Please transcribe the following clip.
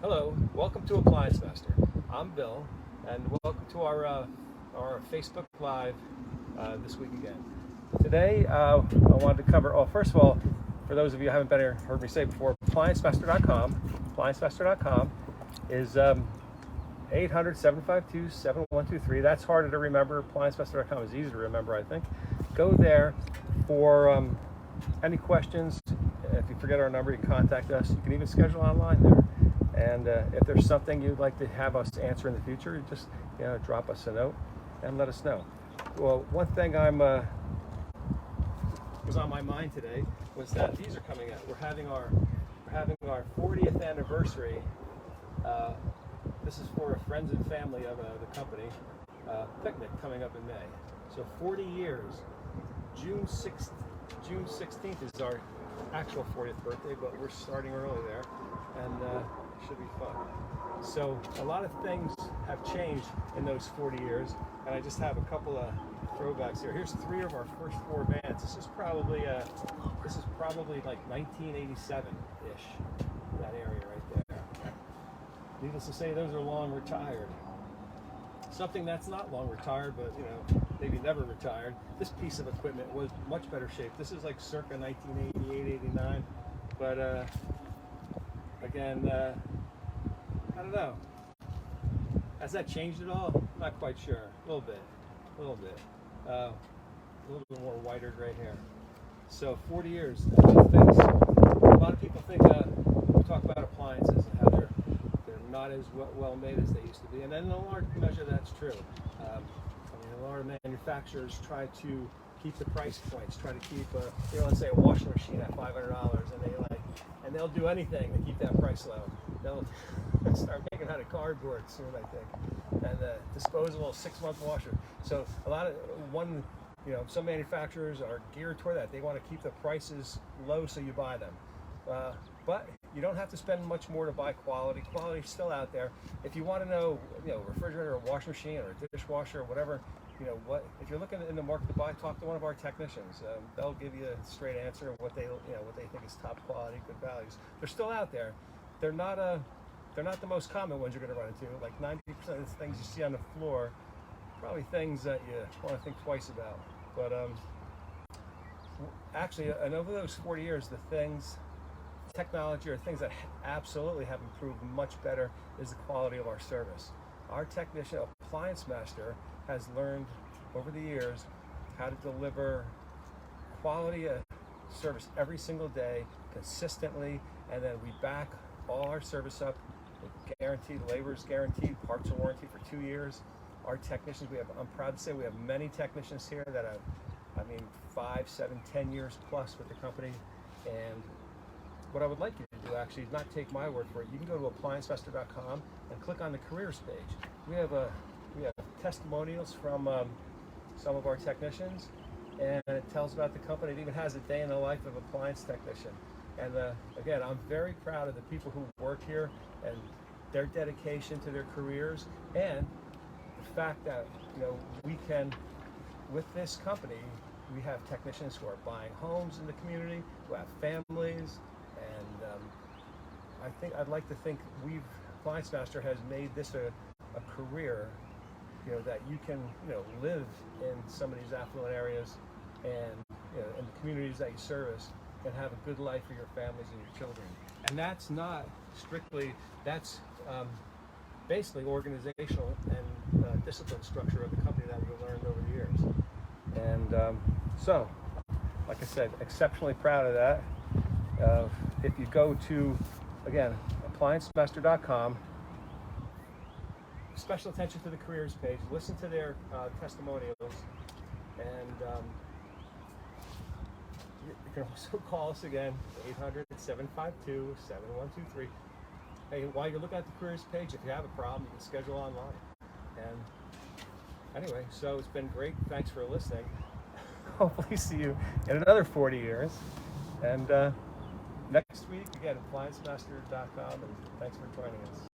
Hello, welcome to Appliance Master. I'm Bill, and welcome to our Facebook Live this week again. Today, I wanted to cover, first of all, for those of you who haven't heard me say before, ApplianceMaster.com is 800-752-7123. That's harder to remember. ApplianceMaster.com is easier to remember, I think. Go there for any questions. If you forget our number, you can contact us. You can even schedule online there. And if there's something you'd like to have us answer in the future, just drop us a note and let us know. Well, one thing was on my mind today was that these are coming out. We're having our 40th anniversary. This is for friends and family of the company picnic coming up in May. So 40 years. June 16th is our actual 40th birthday, but we're starting early there, and should be fun. So a lot of things have changed in those 40 years, and I just have a couple of throwbacks here. Here's three of our first four bands. This is probably like 1987-ish, that area right there. Needless to say, those are long retired. Something that's not long retired, but maybe never retired. This piece of equipment was much better shape. This is like circa 1988, 89. But again, I don't know. Has that changed at all? Not quite sure. A little bit. A little bit more whiter gray hair. So 40 years. A lot of people think we talk about appliances and how they're not as well made as they used to be, and in a large measure that's true. A lot of manufacturers try to keep the price points, try to keep let's say a washing machine at $500, and they'll do anything to keep that price low. They'll start making out of cardboard soon, I think, and disposable 6-month washer. So some manufacturers are geared toward that. They want to keep the prices low so you buy them. But you don't have to spend much more to buy quality. Quality's still out there. If you want to know, refrigerator or washing machine or a dishwasher or whatever, if you're looking in the market to buy, talk to one of our technicians. They'll give you a straight answer of what they think is top quality, good values. They're still out there. They're not the most common ones you're going to run into. Like 90% of the things you see on the floor, probably things that you want to think twice about. But actually, and over those 40 years, technology or things that absolutely have improved much better is the quality of our service. Our technician, Appliance Master, has learned over the years how to deliver quality service every single day, consistently, and then we back all our service up with guaranteed, labor is guaranteed, parts are warranty for 2 years. Our technicians, I'm proud to say we have many technicians here that have, 5, 7, 10 years plus with the company. And what I would like you to do actually is not take my word for it. You can go to ApplianceMaster.com and click on the careers page. We have testimonials from some of our technicians, and it tells about the company. It even has a day in the life of appliance technician. And again, I'm very proud of the people who work here and their dedication to their careers, and the fact that we can, with this company, we have technicians who are buying homes in the community, who have families. And I'd like to think Appliance Master has made this a career, that you can, live in some of these affluent areas and in the communities that you service and have a good life for your families and your children. And that's not strictly, that's basically organizational and discipline structure of the company that we've learned over the years. And so, like I said, exceptionally proud of that. If you go to, again, ApplianceMaster.com, special attention to the careers page, listen to their testimonials, and you can also call us again, 800-752-7123. Hey, while you're looking at the careers page, if you have a problem, you can schedule online. And anyway, so it's been great. Thanks for listening. Hopefully see you in another 40 years. And next week, again, ApplianceMaster.com, and thanks for joining us.